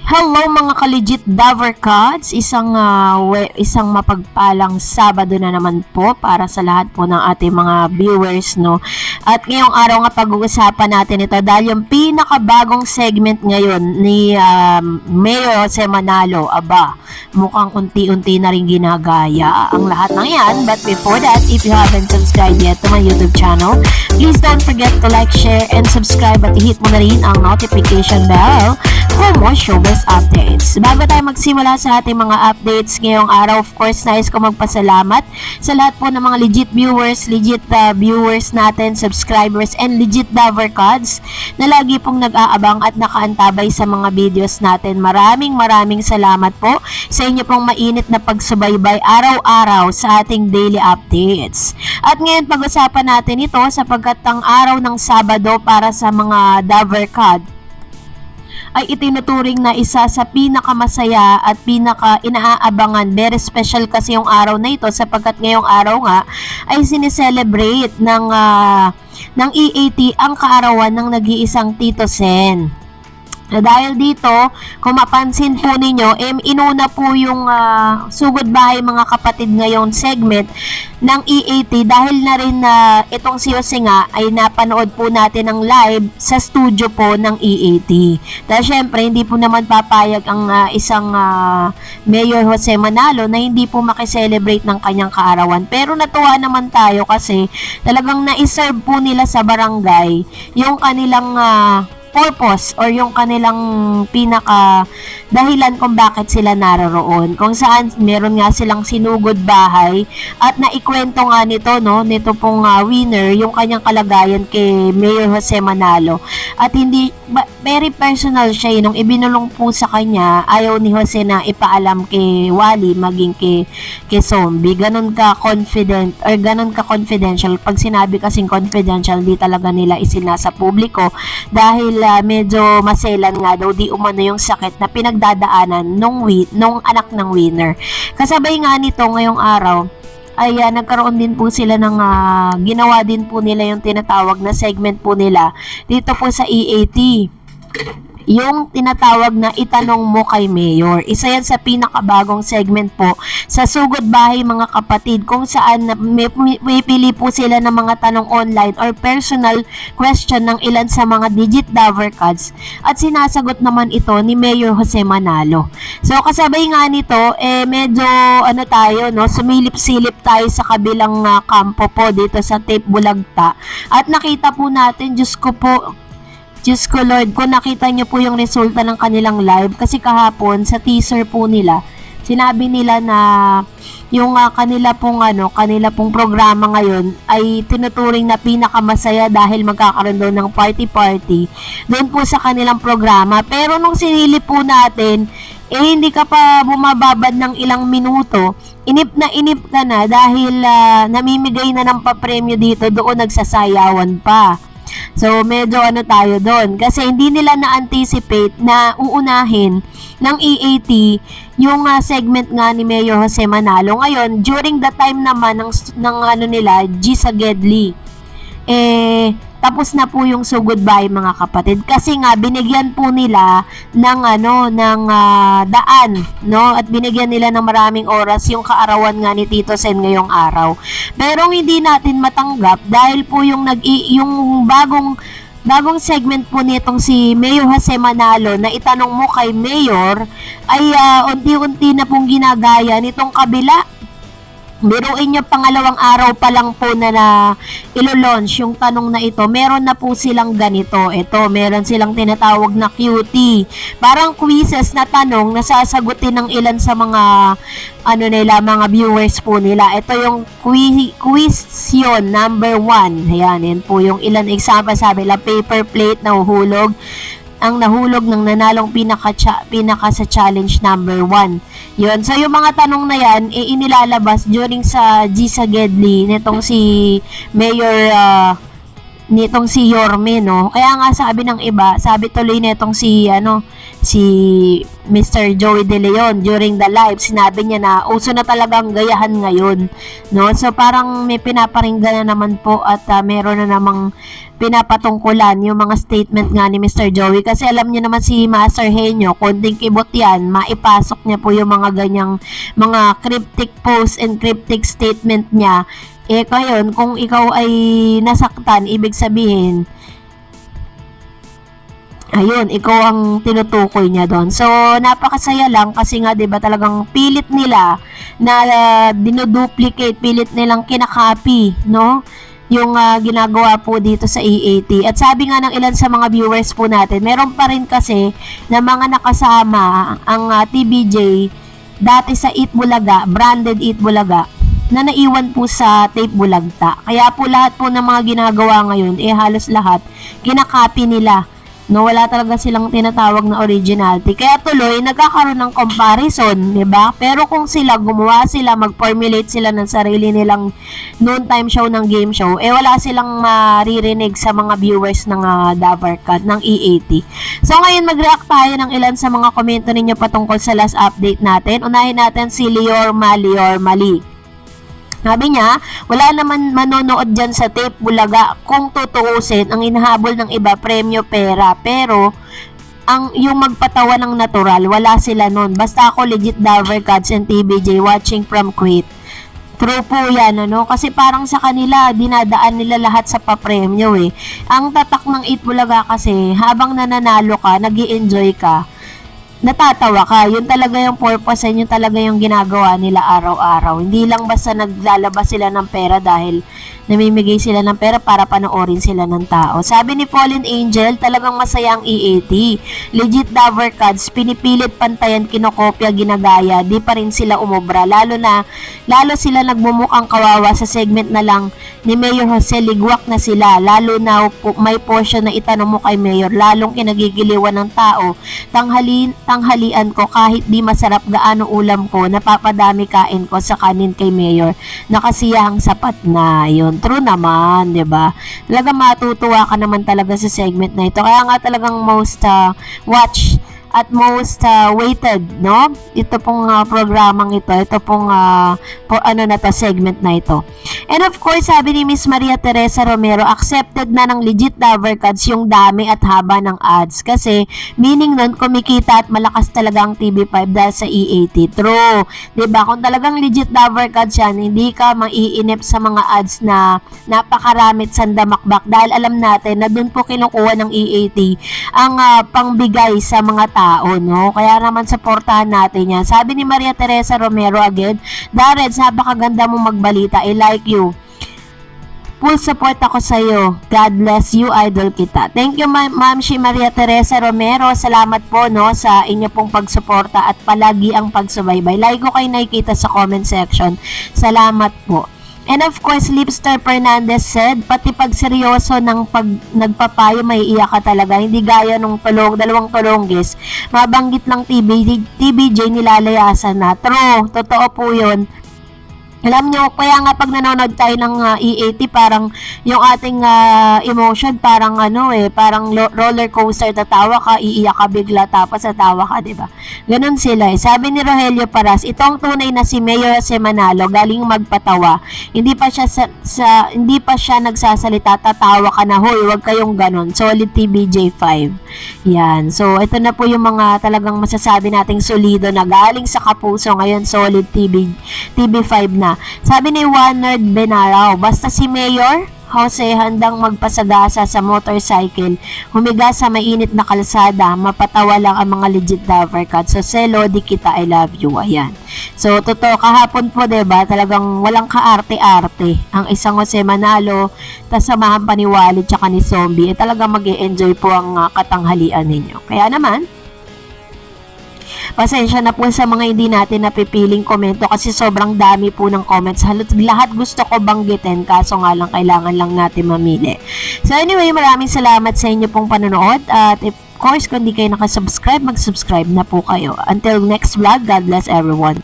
Hello mga ka-legit Davercats, isang mapagpalang Sabado na naman po para sa lahat po ng ating mga viewers, no. At ngayong araw nga pag-uusapan natin ito dahil yung pinakabagong segment ngayon ni Mayor Jose Manalo, mukhang unti-unti na rin ginagaya ang lahat ng yan. But before that, if you haven't subscribed yet to my YouTube channel, please don't forget to like, share, and subscribe at i-hit mo na rin ang notification bell for more showbiz updates. Bago tayo magsimula sa ating mga updates ngayong araw, of course, nais ko magpasalamat sa lahat po ng mga legit viewers natin, subscribers, and legit Davercats na lagi pong nag-aabang at nakaantabay sa mga videos natin. Maraming salamat po sa inyo pong mainit na pagsubaybay araw-araw sa ating daily updates. At ngayon pag-usapan natin ito sapagkat ang araw ng Sabado para sa mga Davercats ay itinuturing na isa sa pinakamasaya at pinaka-inaabangan. Very special kasi yung araw na ito sapagkat ngayong araw nga ay sineselebrate ng EAT ang kaarawan ng nag-iisang Tito Sen. Dahil dito, kung mapansin po ninyo, inuna po yung sugod bahay mga kapatid ngayong segment ng EAT dahil na rin na itong si Jose nga ay napanood po natin ng live sa studio po ng EAT. Dahil syempre, hindi po naman papayag ang isang Mayor Jose Manalo na hindi po makiselebrate ng kanyang kaarawan. Pero natuwa naman tayo kasi talagang na-serve po nila sa barangay yung kanilang purpose or yung kanilang pinaka dahilan kung bakit sila naroroon. Kung saan meron nga silang sinugod bahay at naikwento nga nito pong winner yung kanyang kalagayan kay Mayor Jose Manalo. At hindi very personal siya nung ibinulong po sa kanya, ayaw ni Jose na ipaalam kay Wally maging kay Zombie. Ganon ka confident or ganon ka confidential. Pag sinabi kasing confidential, di talaga nila isinasa publiko dahil medyo maselan nga daw di umano yung sakit na pinagdadaanan nung anak ng winner. Kasabay nga nito ngayong araw ay nagkaroon din po sila ng ginawa din po nila yung tinatawag na segment po nila dito po sa EAT. Yung tinatawag na itanong mo kay Mayor. Isa yan sa pinakabagong segment po sa Sugod Bahay mga kapatid kung saan may pili po sila ng mga tanong online or personal question ng ilan sa mga digit Davercats at sinasagot naman ito ni Mayor Jose Manalo. So kasabay nga nito medyo sumilip-silip tayo sa kabilang kampo po dito sa Tape Bulagta at nakita po natin, Diyos ko Lord, kung nakita nyo po yung resulta ng kanilang live, kasi kahapon sa teaser po nila, sinabi nila na yung kanila pong programa ngayon ay tinuturing na pinakamasaya dahil magkakaroon doon ng party doon po sa kanilang programa. Pero nung sinilip po natin, hindi ka pa bumababad ng ilang minuto, inip ka na dahil namimigay na ng papremyo dito, doon nagsasayawan pa. So, medyo tayo doon. Kasi hindi nila na-anticipate na uunahin ng EAT yung segment nga ni Mayor Jose Manalo. Ngayon, during the time naman ng nila, G sa Gedli, tapos na po yung sugod bahay mga kapatid kasi nga binigyan po nila ng daan, no, at binigyan nila ng maraming oras yung kaarawan nga ni Tito Sen ngayong araw. Pero hindi natin matanggap dahil po yung bagong segment po nitong si Mayor Jose Manalo na itanong mo kay Mayor ay unti-unti na pong ginagaya nitong kabila. Biruin nyo, pangalawang araw pa lang po na ilo-launch yung tanong na ito, meron na po silang ganito. Ito, meron silang tinatawag na QT. Parang quizzes na tanong na sasagutin ng ilan sa mga mga viewers po nila. Ito yung question number 1. Yan po yung ilan example, sabi lang paper plate na uhulog. Ang nahulog ng nanalong pinaka sa challenge number 1. Yun. So, yung mga tanong na yan, inilalabas during sa G sa Gedli nitong si Mayor nitong si Yorme, no? Kaya nga sabi ng iba, sabi tuloy nitong si Mr. Joey De Leon during the live, sinabi niya na uso na talagang gayahan ngayon, no? So parang may pinaparinggan na naman po at meron na namang pinapatungkulan yung mga statement nga ni Mr. Joey, kasi alam niyo naman si Master Henyo, konting kibot yan, maipasok niya po yung mga ganyang mga cryptic posts and cryptic statement niya. Ngayon, kung ikaw ay nasaktan, ibig sabihin, ayun, ikaw ang tinutukoy niya doon. So, napakasaya lang kasi nga 'di ba talagang pilit nila na dinoduplicate, pilit nilang kinakopy, no? Yung ginagawa po dito sa EAT. At sabi nga ng ilan sa mga viewers po natin, meron pa rin kasi na mga nakasama ang TBJ dati sa Eat Bulaga, branded Eat Bulaga, na naiwan po sa tape Bulagta. Kaya po lahat po ng mga ginagawa ngayon, halos lahat, kinakopy nila. No, wala talaga silang tinatawag na originality. Kaya tuloy, nagkakaroon ng comparison, di ba? Pero kung gumawa sila, mag-formulate sila ng sarili nilang noon time show ng game show, wala silang maririnig sa mga viewers ng Davercat, ng EAT. So ngayon, mag-react tayo ng ilan sa mga komento ninyo patungkol sa last update natin. Unahin natin si Lior Mali. Sabi niya, wala naman manonood dyan sa tape Bulaga. Kung tutuusin, ang inahabol ng iba, premyo pera. Pero, yung magpatawa ng natural, wala sila nun. Basta ako legit Davercats and TBJ watching from Kuwait. True po yan, ano? Kasi parang sa kanila, dinadaan nila lahat sa papremyo eh. Ang tatak ng Eat Bulaga kasi, habang nananalo ka, nag-i-enjoy ka, natatawa ka. Yun talaga yung purpose, yun talaga yung ginagawa nila araw-araw. Hindi lang basta naglalabas sila ng pera dahil namimigay sila ng pera para panoorin sila ng tao. Sabi ni Fallen Angel, talagang masaya ang EAT. Legit Davercats, pinipilit pantayan, kinokopya, ginagaya, di pa rin sila umobra. Lalo sila nagmumukhang kawawa sa segment na lang ni Mayor Jose, ligwak na sila. Lalo na may portion na itanong mo kay Mayor, lalong kinagigiliwan ng tao. Tanghalian ko kahit di masarap gaano ulam ko, napapadami kain ko sa kanin kay Mayor. Nakasiyahang sapat na. Yun, true naman, 'di ba? Talaga matutuwa ka naman talaga sa segment na ito. Kaya nga talagang most watch at most waited, no? Ito pong programang ito, ito pong segment na ito. And of course, sabi ni Miss Maria Teresa Romero, accepted na ng legit Davercats yung dami at haba ng ads. Kasi, meaning nun, kumikita at malakas talaga ang TV5 dahil sa EAT. True. Diba? Kung talagang legit Davercats yan, hindi ka maiinip sa mga ads na napakaramit sandamakbak. Dahil alam natin na dun po kinukuha ng EAT ang pangbigay sa mga tao, no? Kaya naman supportahan natin yan. Sabi ni Maria Teresa Romero again, Dareds, napakaganda mo magbalita. I like you. Full support ako sa iyo. God bless you, idol kita. Thank you, Ma'am si Maria Teresa Romero. Salamat po, no, sa inyo pong pagsuporta at palagi ang pagsubaybay. Like ko kayo nakikita sa comment section. Salamat po. And of course, Lipster Fernandez said, pati pag seryoso ng nagpapayo, may iyak ka talaga. Hindi gaya nung dalawang tulonggis. Mabanggit lang TBJ nilalayasan na. True, totoo po yun. Alam nyo, kaya nga pag nanonood tayo ng EAT, parang yung ating emotion, parang parang roller coaster, tatawa ka, iiyak ka bigla, tapos tatawa ka, diba? Ganon sila eh. Sabi ni Rogelio Paras, itong tunay na si Mayor Jose Manalo, galing magpatawa. Hindi pa siya nagsasalita, tatawa ka na, hoy, wag kayong ganon. Solid TBJ5. Yan. So, ito na po yung mga talagang masasabi nating solido na galing sa kapuso, ngayon solid TB5 na. Sabi ni Juanard Benarao, basta si Mayor Jose handang magpasagasa sa motorcycle, humiga sa mainit na kalsada, mapatawa lang ang mga legit Davercats. So, Lodi kita, I love you. Ayan. So, totoo, kahapon po, diba, talagang walang kaarte-arte ang isang Jose Manalo, tasamahan pa ni Walid tsaka ni Zombie, talagang mag-e-enjoy po ang katanghalian ninyo. Kaya naman, pasensya na po sa mga hindi natin napipiling komento kasi sobrang dami po ng comments. Lahat gusto ko banggitin, kaso nga lang kailangan lang natin mamili. So anyway, maraming salamat sa inyo pong panonood at of course, kung hindi kayo nakasubscribe, mag-subscribe na po kayo. Until next vlog, God bless everyone.